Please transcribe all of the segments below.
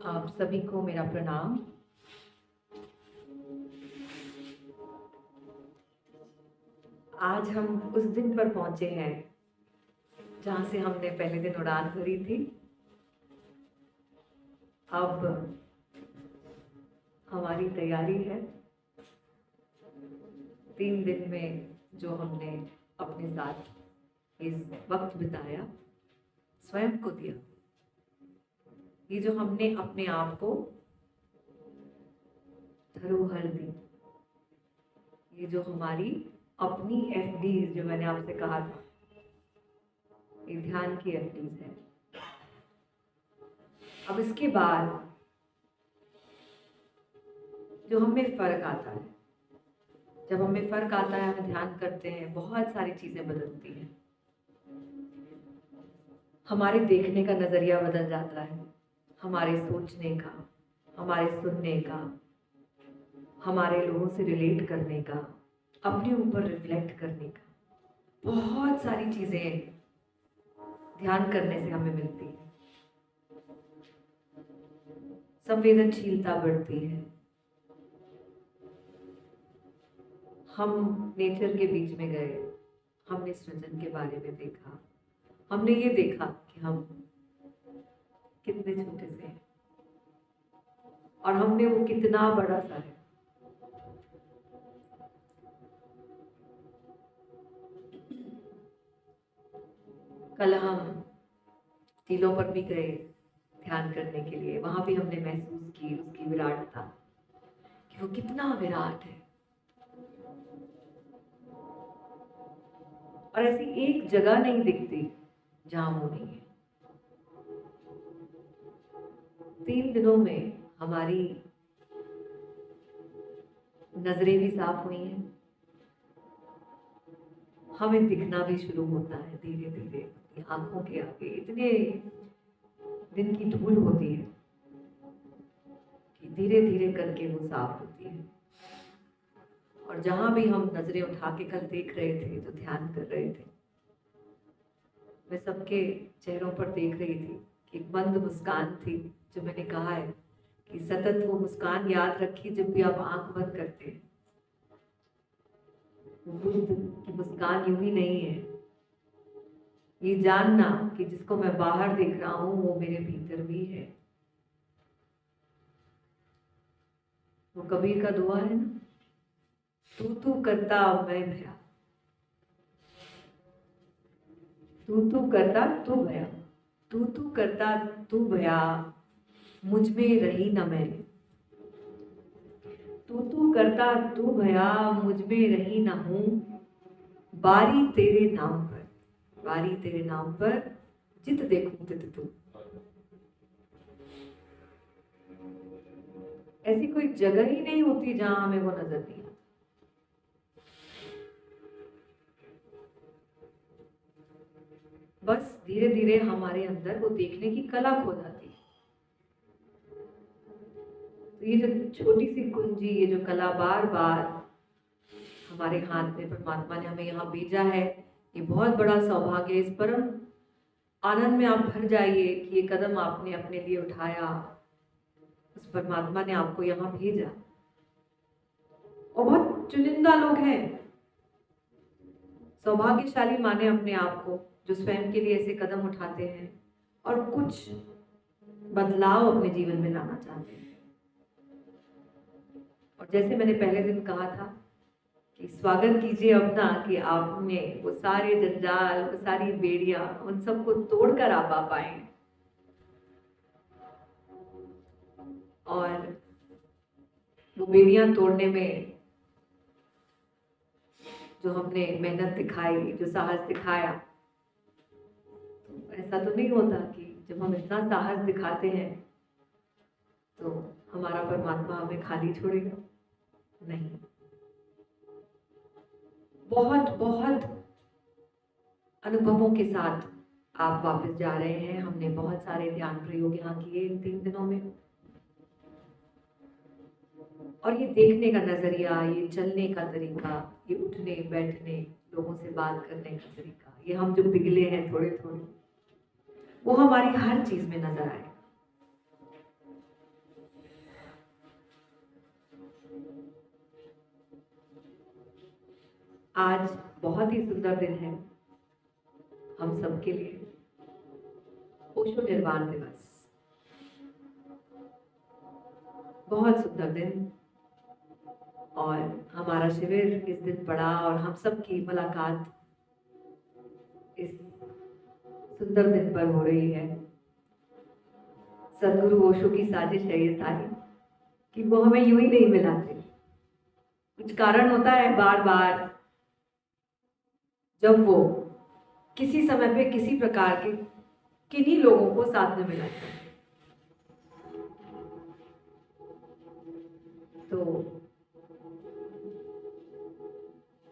आप सभी को मेरा प्रणाम। आज हम उस दिन पर पहुंचे हैं जहां से हमने पहले दिन उड़ान भरी थी। अब हमारी तैयारी है 3 दिन में जो हमने अपने साथ इस वक्त बिताया, स्वयं को दिया। ये जो हमने अपने आप को धरोहर दी, ये जो हमारी अपनी एफडीज, जो मैंने आपसे कहा था, ये ध्यान की एफडीज है। अब इसके बाद जो हमें फर्क आता है, जब हमें फर्क आता है, हम ध्यान करते हैं, बहुत सारी चीजें बदलती हैं। हमारे देखने का नजरिया बदल जाता है, हमारे सोचने का, हमारे सुनने का, हमारे लोगों से रिलेट करने का, अपने ऊपर रिफ्लेक्ट करने का, बहुत सारी चीजें ध्यान करने से हमें मिलती है। संवेदनशीलता बढ़ती है। हम नेचर के बीच में गए, हमने सृजन के बारे में देखा, हमने ये देखा कि हम कितने छोटे से हैं और हमने वो कितना बड़ा सा है। कल हम टीलों पर भी गए ध्यान करने के लिए, वहां भी हमने महसूस की उसकी विराटता, कि वो कितना विराट है। और ऐसी एक जगह नहीं दिखती जहां वो नहीं है। 3 दिनों में हमारी नजरें भी साफ हुई हैं, हमें दिखना भी शुरू होता है धीरे धीरे। अपनी आंखों के आगे इतने दिन की धूल होती है कि धीरे धीरे करके वो साफ होती है। और जहां भी हम नजरें उठा के कल देख रहे थे, तो ध्यान कर रहे थे, मैं सबके चेहरों पर देख रही थी कि एक बंद मुस्कान थी। जो मैंने कहा है कि सतत वो मुस्कान याद रखिए जब भी आप आंख बंद करते हैं। बुद्ध की मुस्कान यूं ही नहीं है। ये जानना कि जिसको मैं बाहर देख रहा हूं वो मेरे भीतर भी है। वो कबीर का दुआ है ना, तू करता मैं भया, तू करता तू भया, तू करता तू भया, मुझ में रही न मैं। तू करता तू भया, मुझ में रही न हूं, बारी तेरे नाम पर, बारी तेरे नाम पर, जित देखूं तित तू। ऐसी कोई जगह ही नहीं होती जहां हमें वो नजर नहीं आती। बस धीरे धीरे हमारे अंदर वो देखने की कला खो जाती है। तो ये जो छोटी सी कुंजी, ये जो कला बार बार हमारे हाथ में परमात्मा ने हमें यहाँ भेजा है, ये बहुत बड़ा सौभाग्य है। इस परम आनंद में आप भर जाइए कि ये कदम आपने अपने लिए उठाया, उस परमात्मा ने आपको यहाँ भेजा। और बहुत चुनिंदा लोग हैं, सौभाग्यशाली माने अपने आप को, जो स्वयं के लिए ऐसे कदम उठाते हैं और कुछ बदलाव अपने जीवन में लाना चाहते हैं। और जैसे मैंने पहले दिन कहा था कि स्वागत कीजिए अपना, कि आपने वो सारे जंजाल, वो सारी बेड़ियां, उन सबको तोड़कर आप आ पाए। और वो बेड़ियां तोड़ने में जो हमने मेहनत दिखाई, जो साहस दिखाया, तो ऐसा तो नहीं होता कि जब हम इतना साहस दिखाते हैं तो हमारा परमात्मा हमें खाली छोड़ेगा। नहीं, बहुत बहुत अनुभवों के साथ आप वापस जा रहे हैं। हमने बहुत सारे ध्यान प्रयोग यहाँ किए इन 3 दिनों में, और ये देखने का नजरिया, ये चलने का तरीका, ये उठने बैठने, लोगों से बात करने का तरीका, ये हम जो पिघले हैं थोड़े थोड़े, वो हमारी हर चीज में नजर आएगा। आज बहुत ही सुंदर दिन है हम सबके लिए, ओशो निर्वाण दिवस। बहुत सुंदर दिन, और हमारा शिविर इस दिन पड़ा और हम सब की मुलाकात इस सुंदर दिन पर हो रही है। सदगुरु ओशो की साजिश है ये सारी, कि वो हमें यूं ही नहीं मिलाते, कुछ कारण होता है। बार बार जब वो किसी समय पे किसी प्रकार के किन्हीं लोगों को साथ में मिलाते हैं, तो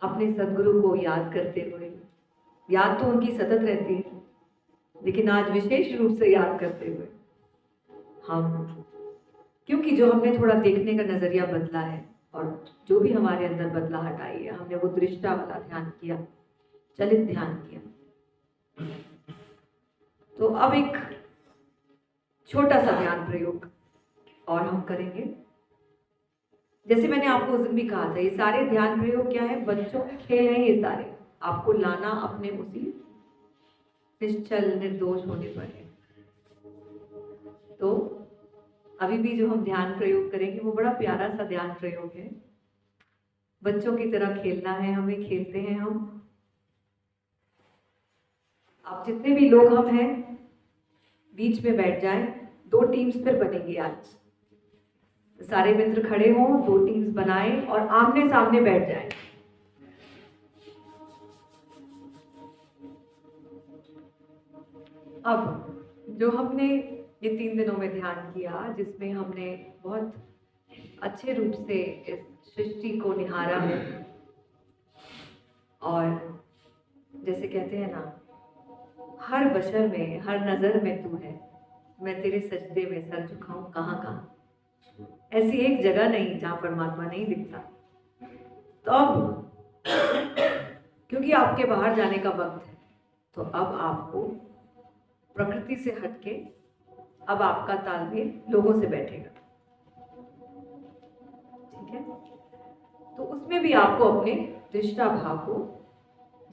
अपने सदगुरु को याद करते हुए, याद तो उनकी सतत रहती है, लेकिन आज विशेष रूप से याद करते हुए हम, क्योंकि जो हमने थोड़ा देखने का नजरिया बदला है और जो भी हमारे अंदर बदलाहट आई है, हमने वो दृष्टा वाला ध्यान किया, चलित ध्यान किया। तो अब एक छोटा सा ध्यान प्रयोग और हम करेंगे। जैसे मैंने आपको उस दिन भी कहा था, ये सारे ध्यान प्रयोग क्या है, बच्चों के खेल हैं ये सारे, आपको लाना अपने उसी निश्चल निर्दोष होने पर है। तो अभी भी जो हम ध्यान प्रयोग करेंगे वो बड़ा प्यारा सा ध्यान प्रयोग है। बच्चों की तरह खेलना है हमें, खेलते हैं हम। आप जितने भी लोग हम हैं बीच में बैठ जाएं, 2 टीम्स फिर बनेंगी आज। सारे मित्र खड़े हों, 2 टीम्स बनाएं और आमने सामने बैठ जाएं। अब जो हमने ये 3 दिनों में ध्यान किया, जिसमें हमने बहुत अच्छे रूप से इस सृष्टि को निहारा है, और जैसे कहते हैं ना, हर बशर में, हर नजर में तू है, मैं तेरे सजदे में सर झुकाऊं कहाँ कहाँ। ऐसी एक जगह नहीं जहां परमात्मा नहीं दिखता। तो अब क्योंकि आपके बाहर जाने का वक्त है, तो अब आपको प्रकृति से हटके अब आपका तालमेल लोगों से बैठेगा, ठीक है। तो उसमें भी आपको अपने दृष्टा भाव को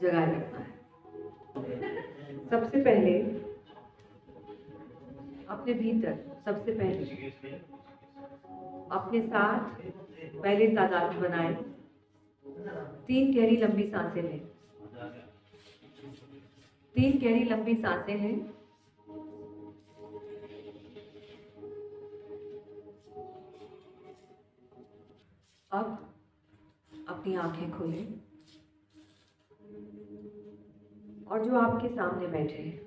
जगाए रखना है। सबसे पहले अपने भीतर, सबसे पहले अपने साथ पहले तादाद बनाए, 3 गहरी लंबी सांसें लें, 3 गहरी लंबी सांसें लें। अब अपनी आंखें खोलें और जो आपके सामने बैठे हैं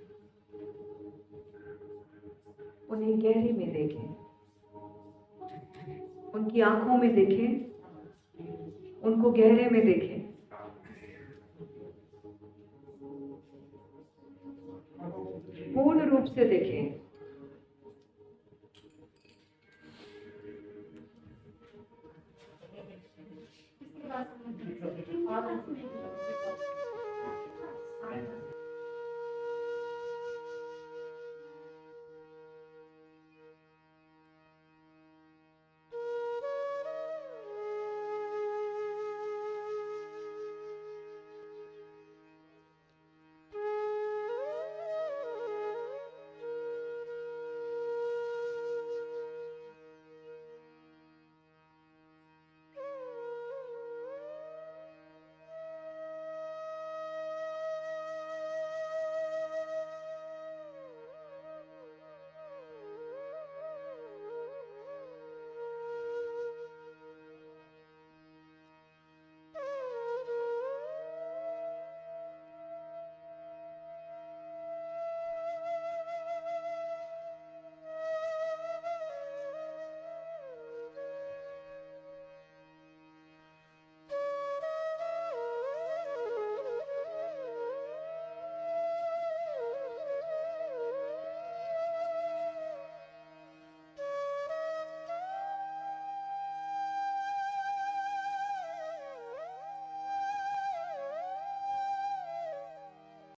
उन्हें गहरे में देखें, उनकी आंखों में देखें, उनको गहरे में देखें। पूर्ण रूप से देखें।